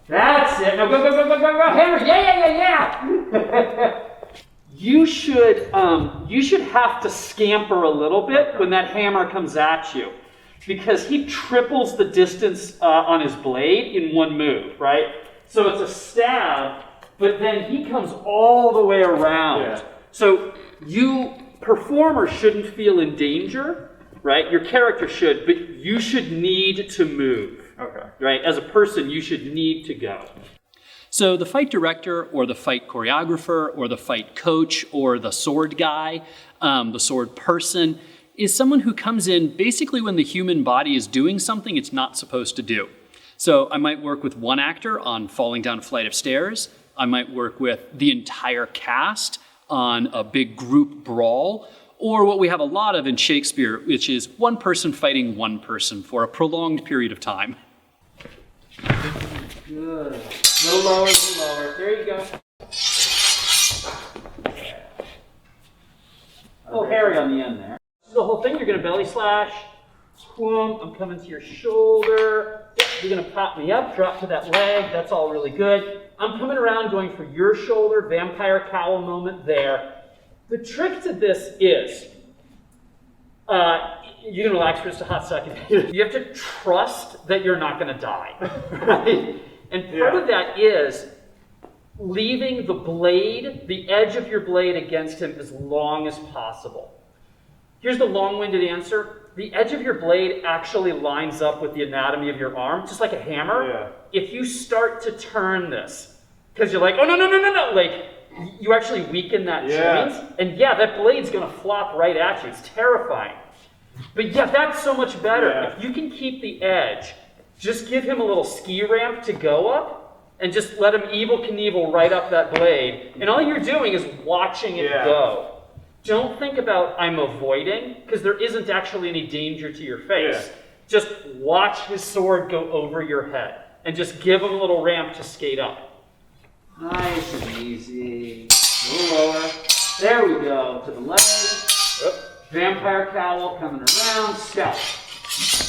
That's it. Now go, hammer. Yeah. You should have to scamper a little bit when that hammer comes at you, because he triples the distance on his blade in one move, right? So it's a stab, but then he comes all the way around. Yeah. So you, performer, shouldn't feel in danger, right? Your character should, but you should need to move. Okay. Right? As a person, you should need to go. So the fight director or the fight choreographer or the fight coach or the sword guy, the sword person, is someone who comes in basically when the human body is doing something it's not supposed to do. So I might work with one actor on falling down a flight of stairs. I might work with the entire cast on a big group brawl, or what we have a lot of in Shakespeare, which is one person fighting one person for a prolonged period of time. Good. A little lower, There you go. A little hairy on the end there. The whole thing, you're going to belly slash. Boom, I'm coming to your shoulder. You're going to pop me up, drop to that leg. That's all really good. I'm coming around, going for your shoulder, vampire cowl moment there. The trick to this is, you can relax for just a hot second. You have to trust that you're not going to die, right? And part of that is leaving the blade, the edge of your blade against him as long as possible. Here's the long-winded answer. The edge of your blade actually lines up with the anatomy of your arm, just like a hammer. Yeah. If you start to turn this, because you're like, oh, no, like, you actually weaken that joint, and that blade's going to flop right at you. It's terrifying. But that's so much better. Yeah. If you can keep the edge, just give him a little ski ramp to go up, and just let him Evel Knievel right up that blade. And all you're doing is watching it go. Don't think about, I'm avoiding, because there isn't actually any danger to your face. Yeah. Just watch his sword go over your head, and just give him a little ramp to skate up. Nice and easy. A little lower. There we go. To the leg. Oh. Vampire cowl coming around. Scalp.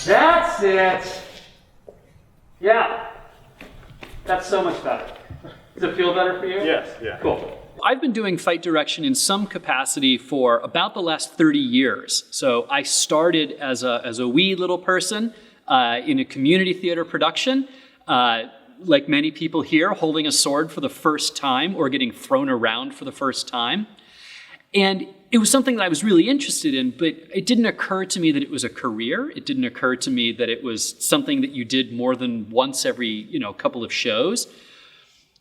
That's it. Yeah. That's so much better. Does it feel better for you? Yes. Yeah. Cool. I've been doing fight direction in some capacity for about the last 30 years. So I started as a wee little person in a community theater production, like many people here, holding a sword for the first time or getting thrown around for the first time. And it was something that I was really interested in, but it didn't occur to me that it was a career. It didn't occur to me that it was something that you did more than once every couple of shows.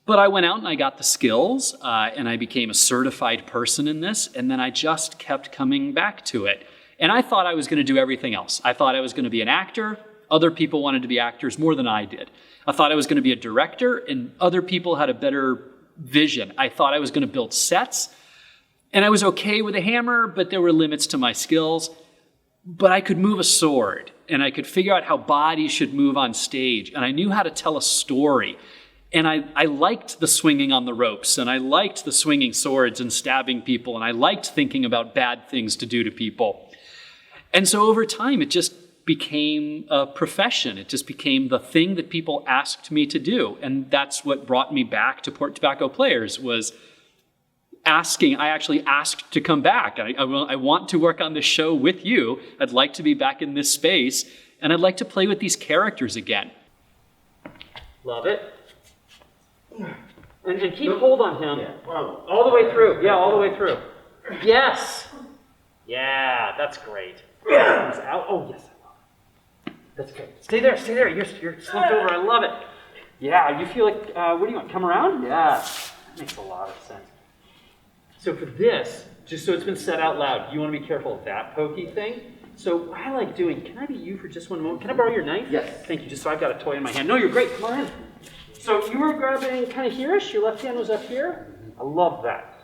But I went out and I got the skills, and I became a certified person in this, and then I just kept coming back to it. And I thought I was going to do everything else. I thought I was going to be an actor. Other people wanted to be actors more than I did. I thought I was going to be a director, and other people had a better vision. I thought I was going to build sets, and I was okay with a hammer, but there were limits to my skills. But I could move a sword, and I could figure out how bodies should move on stage, and I knew how to tell a story. And I liked the swinging on the ropes, and I liked the swinging swords and stabbing people, and I liked thinking about bad things to do to people. And so over time, it just became a profession. It just became the thing that people asked me to do. And that's what brought me back to Port Tobacco Players, was asking. I actually asked to come back. I want to work on this show with you. I'd like to be back in this space, and I'd like to play with these characters again. Love it. And keep hold on him. Yeah. All the way through. Yeah, all the way through. Yes. Yeah, that's great. Yeah. Out. Oh, yes. That's good. Stay there. You're slumped over. I love it. Yeah, you feel like, what do you want? Come around? Yeah. That makes a lot of sense. So for this, just so it's been said out loud, you want to be careful of that pokey thing. So what I like doing, can I be you for just one moment? Can I borrow your knife? Yes. Thank you. Just so I've got a toy in my hand. No, you're great. Come on in. So you were grabbing kind of here-ish, your left hand was up here. I love that.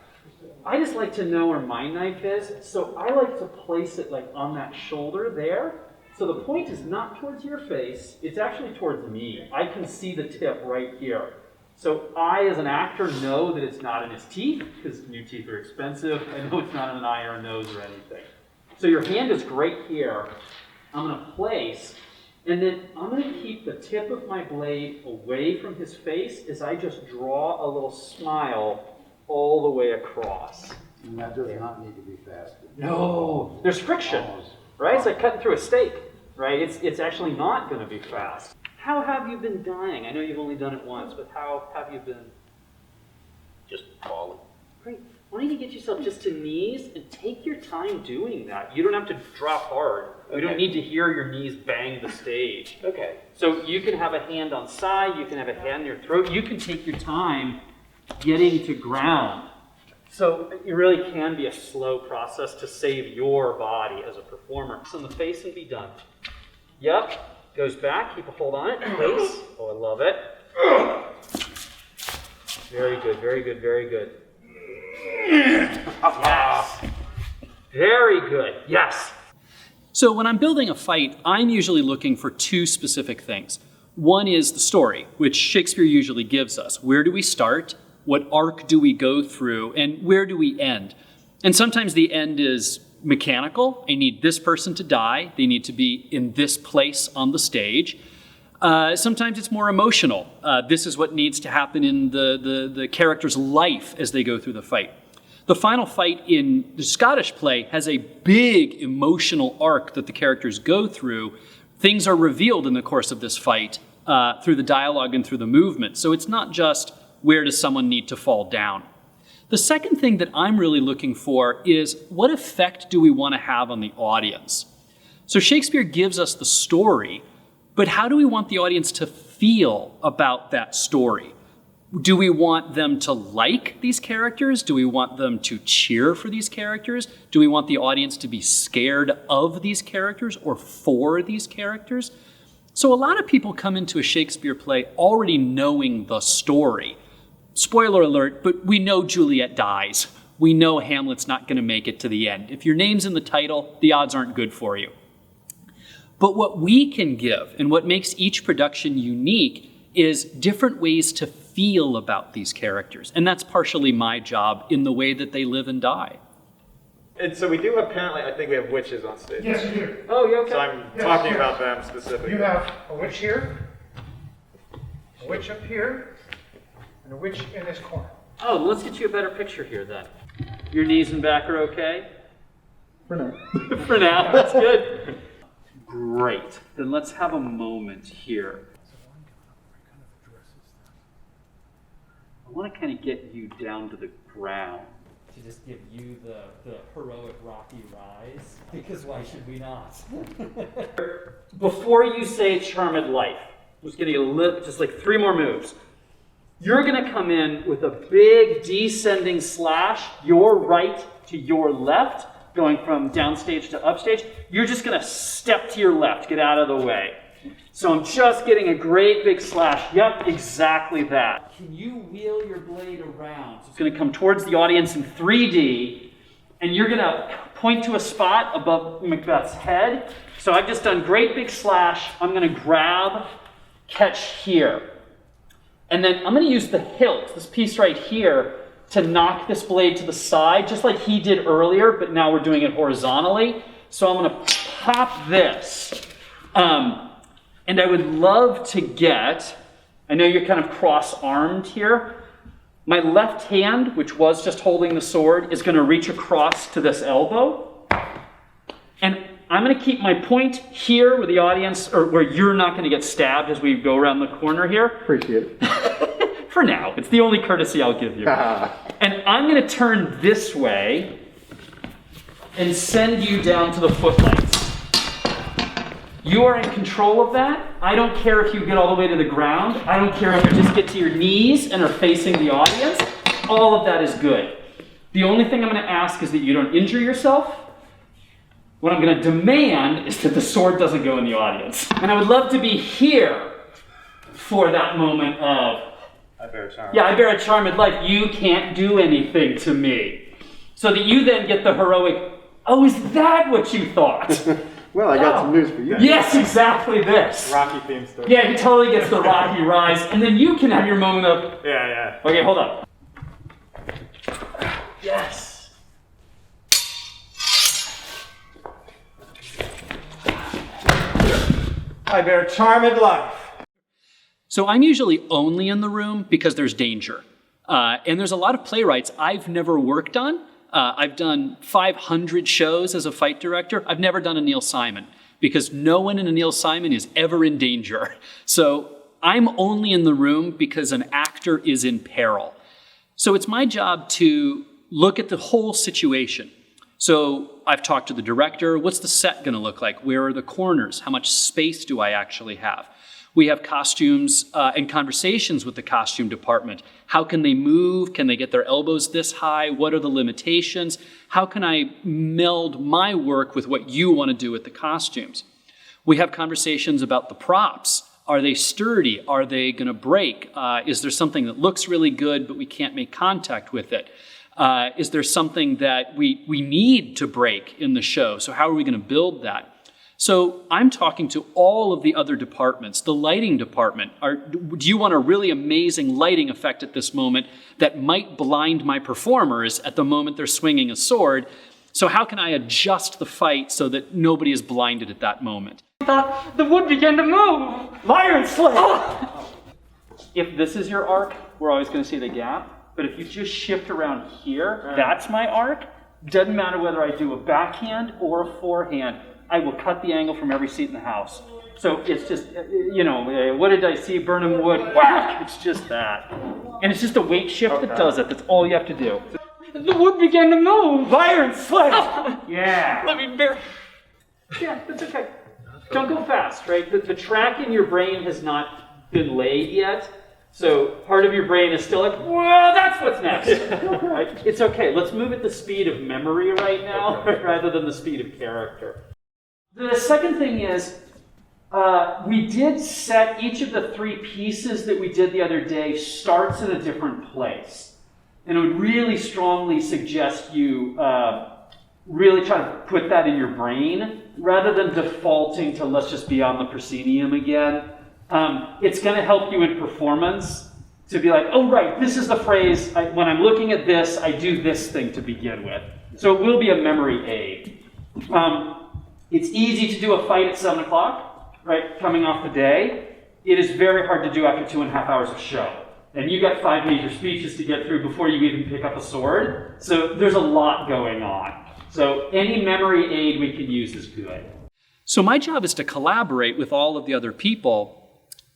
I just like to know where my knife is, so I like to place it like on that shoulder there. So the point is not towards your face, it's actually towards me. I can see the tip right here. So I, as an actor, know that it's not in his teeth, because new teeth are expensive. I know it's not in an eye or a nose or anything. So your hand is right here. I'm going to place And then I'm going to keep the tip of my blade away from his face as I just draw a little smile all the way across. And that does not need to be fast. No, there's friction, right? It's like cutting through a steak, right? It's actually not going to be fast. How have you been dying? I know you've only done it once, but how have you been? Just falling. Great. Why don't you get yourself just to knees and take your time doing that? You don't have to drop hard. We don't need to hear your knees bang the stage. Okay. So you can have a hand on side, you can have a hand in your throat, you can take your time getting to ground. So it really can be a slow process to save your body as a performer. So in the face and be done. Yep, goes back, keep a hold on it, place. Oh, I love it. Very good, very good, very good. Yes. Very good, yes. So when I'm building a fight, I'm usually looking for two specific things. One is the story, which Shakespeare usually gives us. Where do we start? What arc do we go through? And where do we end? And sometimes the end is mechanical. I need this person to die. They need to be in this place on the stage. Sometimes it's more emotional. This is what needs to happen in the character's life as they go through the fight. The final fight in the Scottish play has a big emotional arc that the characters go through. Things are revealed in the course of this fight through the dialogue and through the movement. So it's not just where does someone need to fall down. The second thing that I'm really looking for is what effect do we want to have on the audience? So Shakespeare gives us the story, but how do we want the audience to feel about that story? Do we want them to like these characters? Do we want them to cheer for these characters? Do we want the audience to be scared of these characters or for these characters? So a lot of people come into a Shakespeare play already knowing the story. Spoiler alert, but we know Juliet dies. We know Hamlet's not going to make it to the end. If your name's in the title, the odds aren't good for you. But what we can give and what makes each production unique is different ways to feel about these characters. And that's partially my job in the way that they live and die. And so we do apparently, I think we have witches on stage. Yes, you do. Oh, you okay? So I'm talking about them specifically. You have a witch here, a witch up here, and a witch in this corner. Oh, let's get you a better picture here then. Your knees and back are okay? For now. For now, that's good. Great. Then let's have a moment here. I want to kind of get you down to the ground. To just give you the heroic rocky rise, because why should we not? Before you say Charmed Life, I'm just getting just like 3 more moves. You're going to come in with a big descending slash, your right to your left, going from downstage to upstage. You're just going to step to your left, get out of the way. So I'm just getting a great big slash. Yep, exactly that. Can you wheel your blade around? It's going to come towards the audience in 3D, and you're going to point to a spot above Macbeth's head. So I've just done great big slash. I'm going to grab, catch here. And then I'm going to use the hilt, this piece right here, to knock this blade to the side, just like he did earlier, but now we're doing it horizontally. So I'm going to pop this. And I would love to get, I know you're kind of cross-armed here. My left hand, which was just holding the sword, is going to reach across to this elbow. And I'm going to keep my point here where the audience, or where you're not going to get stabbed as we go around the corner here. Appreciate it. For now. It's the only courtesy I'll give you. And I'm going to turn this way and send you down to the footlights. You are in control of that. I don't care if you get all the way to the ground. I don't care if you just get to your knees and are facing the audience. All of that is good. The only thing I'm going to ask is that you don't injure yourself. What I'm going to demand is that the sword doesn't go in the audience. And I would love to be here for that moment of, I bear a charm. yeah, I bear a charmed life. You can't do anything to me. So that you then get the heroic, oh, is that what you thought? Well, I got some news for you. Yes, exactly this. Rocky theme story. Yeah, he totally gets the Rocky rise. And then you can have your moment of, Yeah. okay, hold up. Yes. I bear charmed life. So I'm usually only in the room because there's danger. And there's a lot of playwrights I've never worked on. I've done 500 shows as a fight director. I've never done a Neil Simon because no one in a Neil Simon is ever in danger. So I'm only in the room because an actor is in peril. So it's my job to look at the whole situation. So I've talked to the director. What's the set going to look like? Where are the corners? How much space do I actually have? We have costumes and conversations with the costume department. How can they move? Can they get their elbows this high? What are the limitations? How can I meld my work with what you want to do with the costumes? We have conversations about the props. Are they sturdy? Are they going to break? Is there something that looks really good, but we can't make contact with it? Is there something that we need to break in the show? So how are we going to build that? So I'm talking to all of the other departments. The lighting department, do you want a really amazing lighting effect at this moment that might blind my performers at the moment they're swinging a sword? So how can I adjust the fight so that nobody is blinded at that moment? The wood began to move. Iron Slave! If this is your arc, we're always going to see the gap. But if you just shift around here, that's my arc. Doesn't matter whether I do a backhand or a forehand. I will cut the angle from every seat in the house. So it's just, what did I see? Burnham Wood. Whack! It's just that. And it's just a weight shift that does it. That's all you have to do. The wood began to move. Iron Slave! Yeah. Let me bear. Yeah, that's okay. Don't go fast, right? The track in your brain has not been laid yet. So part of your brain is still like, well, that's what's next. Right? It's okay. Let's move at the speed of memory right now rather than the speed of character. The second thing is, we did set each of the 3 pieces that we did the other day starts in a different place. And I would really strongly suggest you really try to put that in your brain rather than defaulting to let's just be on the proscenium again. It's going to help you in performance to be like, oh, right, this is the phrase. When I'm looking at this, I do this thing to begin with. So it will be a memory aid. It's easy to do a fight at 7 o'clock, right, coming off the day. It is very hard to do after 2.5 hours of show. And you got 5 major speeches to get through before you even pick up a sword. So there's a lot going on. So any memory aid we can use is good. So my job is to collaborate with all of the other people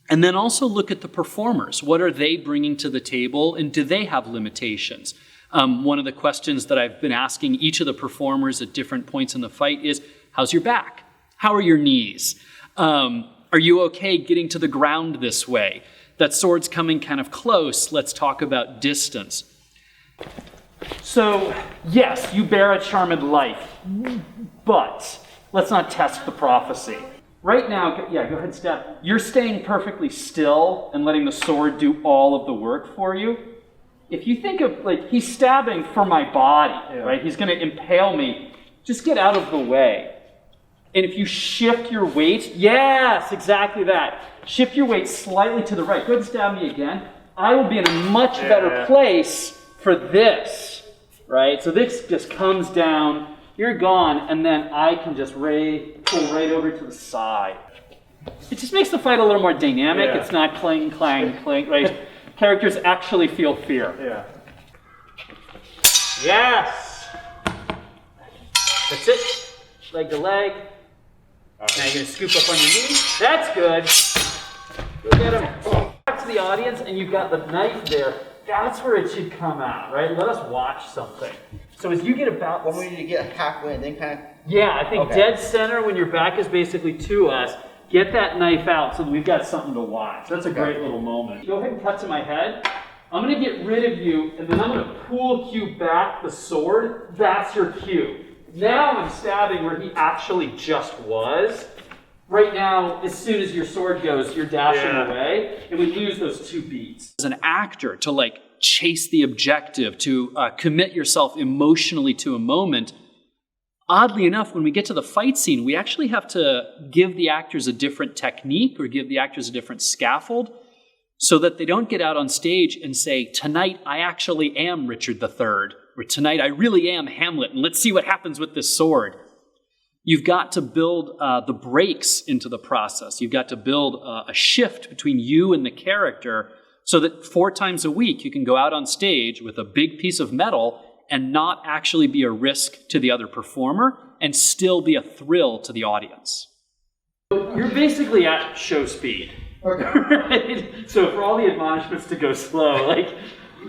and then also look at the performers. What are they bringing to the table, and do they have limitations? One of the questions that I've been asking each of the performers at different points in the fight is, how's your back? How are your knees? Are you okay getting to the ground this way? That sword's coming kind of close. Let's talk about distance. So, yes, you bear a charmed life, but let's not test the prophecy. Right now, go ahead, stab. You're staying perfectly still and letting the sword do all of the work for you. If you think of, he's stabbing for my body, right? He's going to impale me. Just get out of the way. And if you shift your weight, yes, exactly that. Shift your weight slightly to the right. Go ahead and stab me again. I will be in a much better place for this, right? So this just comes down, you're gone, and then I can just pull right over to the side. It just makes the fight a little more dynamic. Yeah. It's not clang, clang, clang, right? Characters actually feel fear. Yeah. Yes! That's it. Leg to leg. Now you're going to scoop up on your knee. That's good. Go get him. Back to the audience, and you've got the knife there. That's where it should come out, right? Let us watch something. So as you get about... When we need to get halfway and then kind of... Yeah, I think dead center when your back is basically to us, get that knife out so that we've got something to watch. That's a great little moment. Go ahead and cut to my head. I'm going to get rid of you, and then I'm going to pull cue back the sword. That's your cue. Now I'm stabbing where he actually just was. Right now, as soon as your sword goes, you're dashing away, and we lose those 2 beats. As an actor, to chase the objective, to commit yourself emotionally to a moment, oddly enough, when we get to the fight scene, we actually have to give the actors a different technique or give the actors a different scaffold so that they don't get out on stage and say, tonight I actually am Richard III, or tonight I really am Hamlet, and let's see what happens with this sword. You've got to build the breaks into the process. You've got to build a shift between you and the character so that 4 times a week you can go out on stage with a big piece of metal and not actually be a risk to the other performer and still be a thrill to the audience. You're basically at show speed. Okay. Right? So for all the admonishments to go slow, like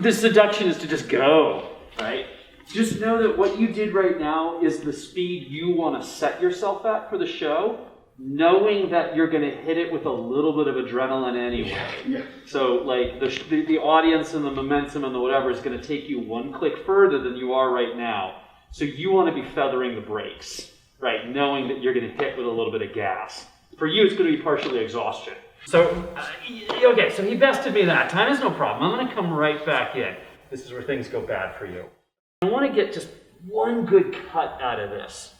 the seduction is to just go, right? Just know that what you did right now is the speed you want to set yourself at for the show, knowing that you're going to hit it with a little bit of adrenaline anyway. Yeah. So like the audience and the momentum and the whatever is going to take you one click further than you are right now. So you want to be feathering the brakes, right? Knowing that you're going to hit with a little bit of gas. For you, it's going to be partially exhaustion. So, okay, so he bested me that time. It's no problem. I'm going to come right back in. This is where things go bad for you. I want to get just one good cut out of this.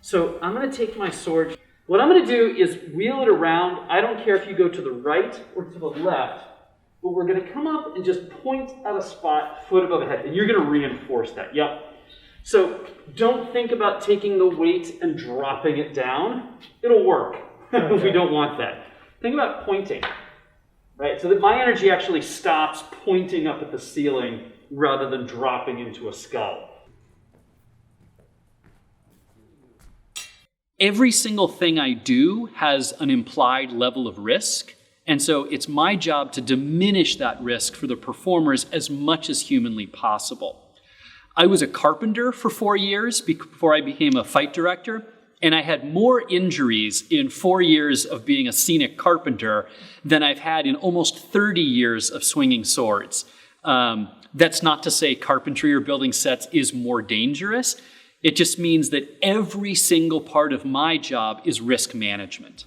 So I'm going to take my sword. What I'm going to do is wheel it around. I don't care if you go to the right or to the left, but we're going to come up and just point at a spot, foot above the head, and you're going to reinforce that. Yep. So don't think about taking the weight and dropping it down. It'll work. Okay. We don't want that. Think about pointing, right? So that my energy actually stops pointing up at the ceiling rather than dropping into a skull. Every single thing I do has an implied level of risk, and so it's my job to diminish that risk for the performers as much as humanly possible. I was a carpenter for 4 years before I became a fight director, and I had more injuries in 4 years of being a scenic carpenter than I've had in almost 30 years of swinging swords. That's not to say carpentry or building sets is more dangerous. It just means that every single part of my job is risk management.